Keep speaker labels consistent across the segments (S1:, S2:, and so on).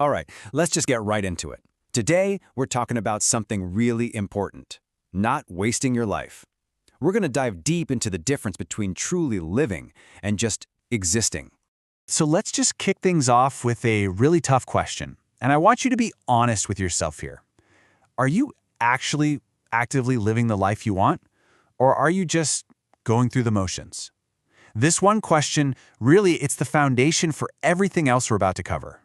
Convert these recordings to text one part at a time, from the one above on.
S1: All right, let's just get right into it. Today, we're talking about something really important, not wasting your life. We're going to dive deep into the difference between truly living and just existing.
S2: So let's just kick things off with a really tough question. And I want you to be honest with yourself here. Are you actually actively living the life you want? Or are you just going through the motions? This one question, really, it's the foundation for everything else we're about to cover.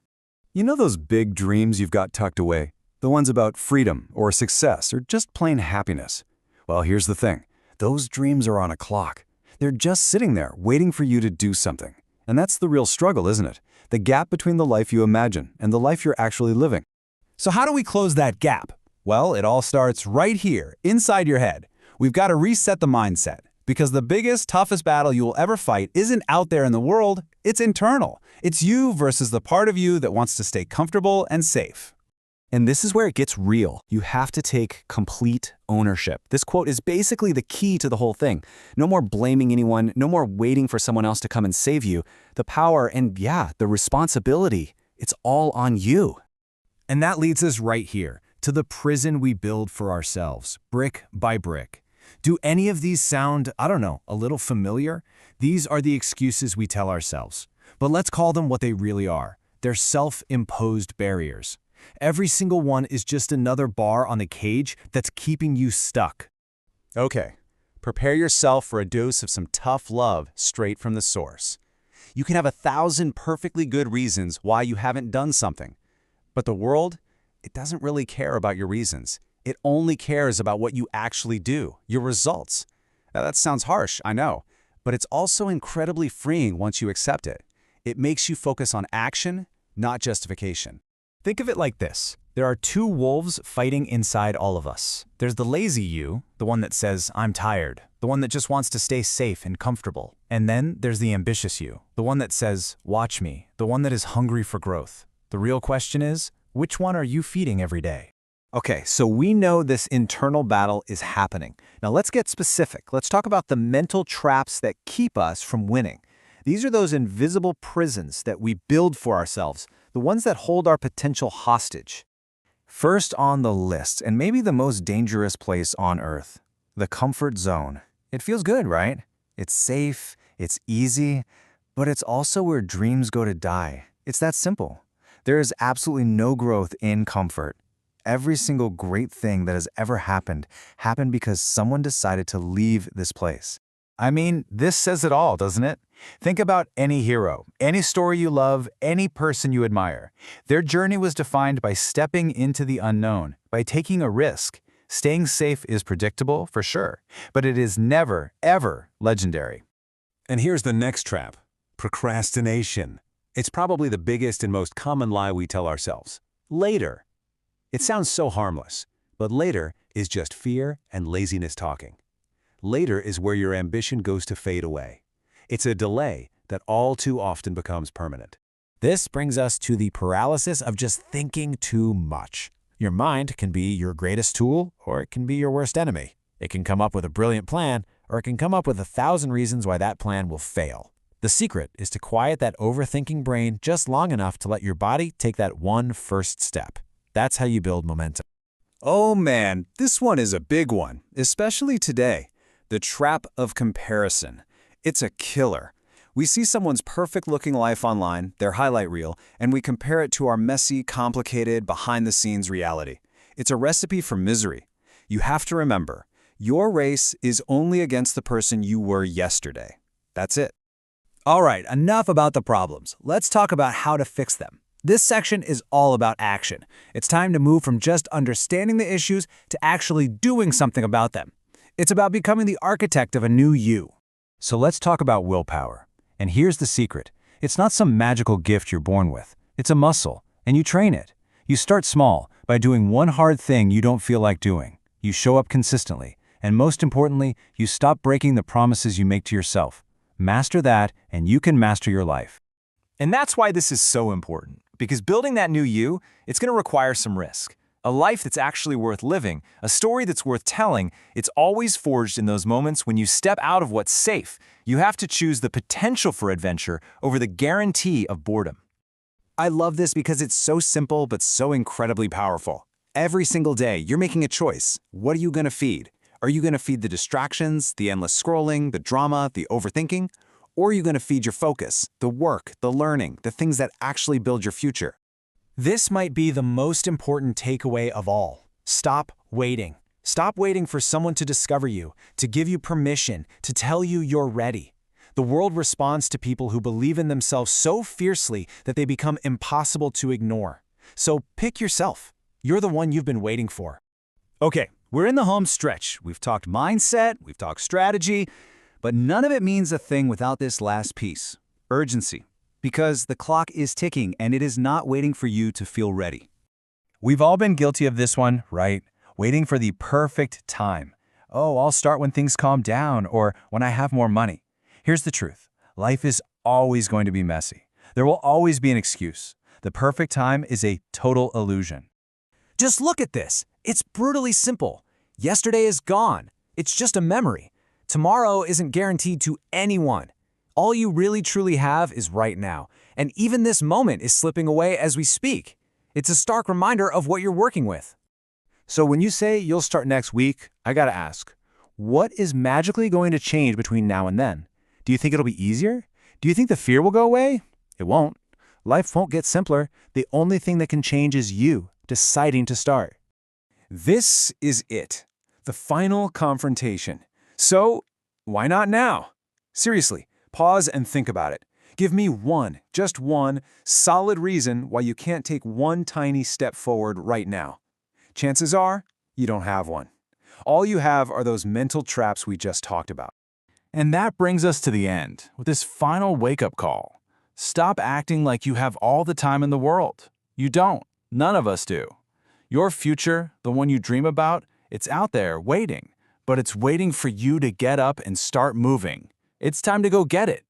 S3: You know those big dreams you've got tucked away? The ones about freedom or success or just plain happiness? Well, here's the thing. Those dreams are on a clock. They're just sitting there waiting for you to do something. And that's the real struggle, isn't it? The gap between the life you imagine and the life you're actually living.
S2: So how do we close that gap? Well, it all starts right here, inside your head. We've got to reset the mindset. Because the biggest, toughest battle you will ever fight isn't out there in the world, it's internal. It's you versus the part of you that wants to stay comfortable and safe.
S4: And this is where it gets real. You have to take complete ownership. This quote is basically the key to the whole thing. No more blaming anyone, no more waiting for someone else to come and save you. The power and, the responsibility, it's all on you.
S2: And that leads us right here, to the prison we build for ourselves, brick by brick. Do any of these sound, a little familiar? These are the excuses we tell ourselves. But let's call them what they really are. They're self-imposed barriers. Every single one is just another bar on the cage that's keeping you stuck. Okay, prepare yourself for a dose of some tough love straight from the source. You can have 1,000 perfectly good reasons why you haven't done something. But the world, it doesn't really care about your reasons. It only cares about what you actually do, your results. Now, that sounds harsh, I know, but it's also incredibly freeing once you accept it. It makes you focus on action, not justification. Think of it like this. There are two wolves fighting inside all of us. There's the lazy you, the one that says, I'm tired, the one that just wants to stay safe and comfortable. And then there's the ambitious you, the one that says, watch me, the one that is hungry for growth. The real question is, which one are you feeding every day? Okay, so we know this internal battle is happening. Now let's get specific. Let's talk about the mental traps that keep us from winning. These are those invisible prisons that we build for ourselves, the ones that hold our potential hostage. First on the list, and maybe the most dangerous place on Earth, the comfort zone. It feels good, right? It's safe, it's easy, but it's also where dreams go to die. It's that simple. There is absolutely no growth in comfort. Every single great thing that has ever happened because someone decided to leave this place. I mean, this says it all, doesn't it? Think about any hero, any story you love, any person you admire. Their journey was defined by stepping into the unknown, by taking a risk. Staying safe is predictable, for sure, but it is never, ever legendary.
S5: And here's the next trap: procrastination. It's probably the biggest and most common lie we tell ourselves. Later. It sounds so harmless, but later is just fear and laziness talking. Later is where your ambition goes to fade away. It's a delay that all too often becomes permanent.
S2: This brings us to the paralysis of just thinking too much. Your mind can be your greatest tool, or it can be your worst enemy. It can come up with a brilliant plan, or it can come up with 1,000 reasons why that plan will fail. The secret is to quiet that overthinking brain just long enough to let your body take that one first step. That's how you build momentum.
S3: Oh man, this one is a big one, especially today. The trap of comparison. It's a killer. We see someone's perfect-looking life online, their highlight reel, and we compare it to our messy, complicated, behind-the-scenes reality. It's a recipe for misery. You have to remember, your race is only against the person you were yesterday. That's it.
S2: All right, enough about the problems. Let's talk about how to fix them. This section is all about action. It's time to move from just understanding the issues to actually doing something about them. It's about becoming the architect of a new you. So let's talk about willpower. And here's the secret. It's not some magical gift you're born with. It's a muscle, and you train it. You start small by doing one hard thing you don't feel like doing. You show up consistently, and most importantly, you stop breaking the promises you make to yourself. Master that, and you can master your life. And that's why this is so important. Because building that new you, it's going to require some risk. A life that's actually worth living, a story that's worth telling, it's always forged in those moments when you step out of what's safe. You have to choose the potential for adventure over the guarantee of boredom.
S1: I love this because it's so simple but so incredibly powerful. Every single day, you're making a choice. What are you going to feed? Are you going to feed the distractions, the endless scrolling, the drama, the overthinking? Or are you going to feed your focus, the work, the learning, the things that actually build your future?
S2: This might be the most important takeaway of all. Stop waiting. Stop waiting for someone to discover you, to give you permission, to tell you you're ready. The world responds to people who believe in themselves so fiercely that they become impossible to ignore. So pick yourself. You're the one you've been waiting for.
S3: Okay, we're in the home stretch. We've talked mindset, we've talked strategy, but none of it means a thing without this last piece, urgency. Because the clock is ticking and it is not waiting for you to feel ready.
S2: We've all been guilty of this one, right? Waiting for the perfect time. Oh, I'll start when things calm down or when I have more money. Here's the truth. Life is always going to be messy. There will always be an excuse. The perfect time is a total illusion.
S1: Just look at this. It's brutally simple. Yesterday is gone. It's just a memory. Tomorrow isn't guaranteed to anyone. All you really truly have is right now. And even this moment is slipping away as we speak. It's a stark reminder of what you're working with.
S2: So when you say you'll start next week, I gotta ask, what is magically going to change between now and then? Do you think it'll be easier? Do you think the fear will go away? It won't. Life won't get simpler. The only thing that can change is you deciding to start.
S3: This is it, the final confrontation. So, why not now? Seriously, pause and think about it. Give me one, just one, solid reason why you can't take one tiny step forward right now. Chances are, you don't have one. All you have are those mental traps we just talked about.
S2: And that brings us to the end with this final wake-up call. Stop acting like you have all the time in the world. You don't. None of us do. Your future, the one you dream about, it's out there waiting, but it's waiting for you to get up and start moving. It's time to go get it.